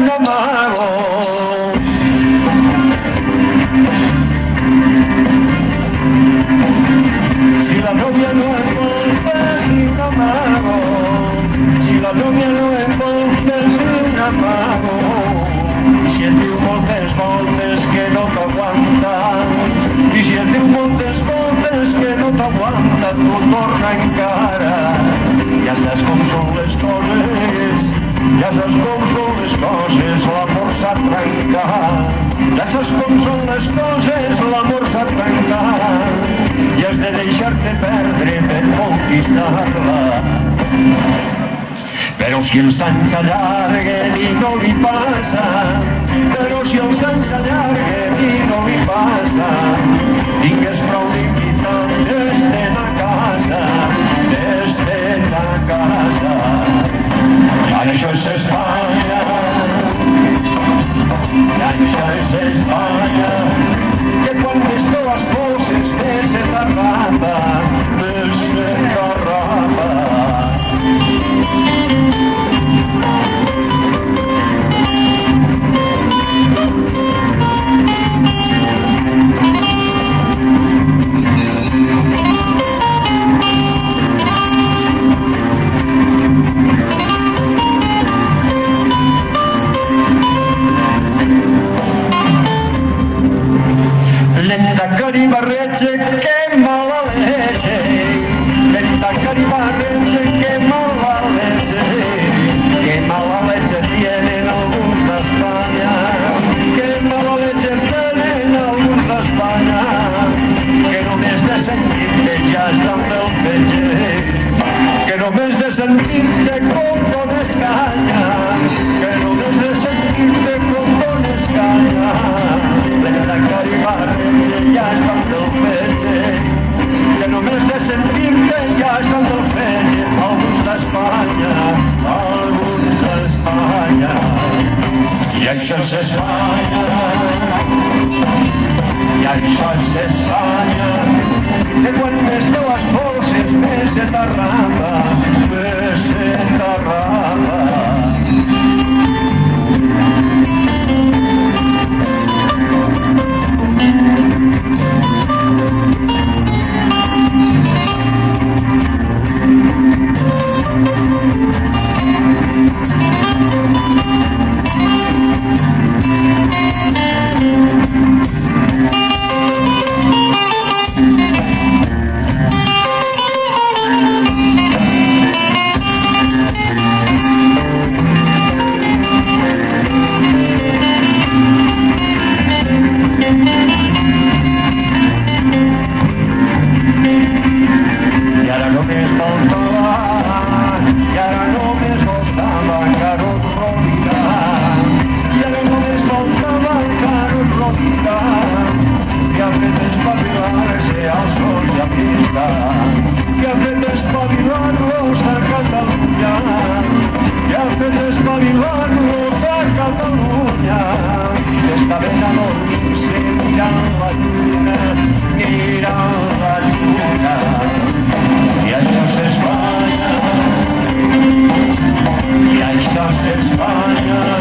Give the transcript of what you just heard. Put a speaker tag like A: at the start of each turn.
A: un amago. Si la novia no envolves ni un amago, si la novia no envolves ni un amago, si et diu moltes voltes que no t'aguanten, i si et diu moltes voltes que no t'aguanta, tu torna encara. Ja saps com són les coses, ja saps com són les coses, l'amor s'ha trencat. Ja saps com són les coses, l'amor s'ha trencat, i has de deixar-te perdre per conquistar-la. Però si els anys s'allarguen i no li passa, però si els anys s'allarguen i no li passa, tingues prou d'invitant d'estem a casa, d'estem a casa. Això és Espanya, això és Espanya, que quan més te les poses més se t'arrapa, més se t'arrapa. Lenta caribarreche, que mala leche. Lenta caribarreche, que mala leche. Que mala leche tienen algunos de España. Que mala leche tienen algunos de España. Que només de sentir-te ja estan del fetge. Que només de sentir-te com dones canya. Que només de sentir-te com dones canya. Lenta caribarreche ja estan del fetge, que només de sentir-te ja estan del fetge, alguns d'Espanya, alguns d'Espanya. I això és Espanya, i això és Espanya, que quan més te les bolses més se t'arrapa, més se t'arrapa. Que ha fet espavilar-los a Catalunya, que ha fet espavilar-los a Catalunya, que estaven adormint-se mirant la lluna, mirant la lluna. I això és Espanya, i això és Espanya.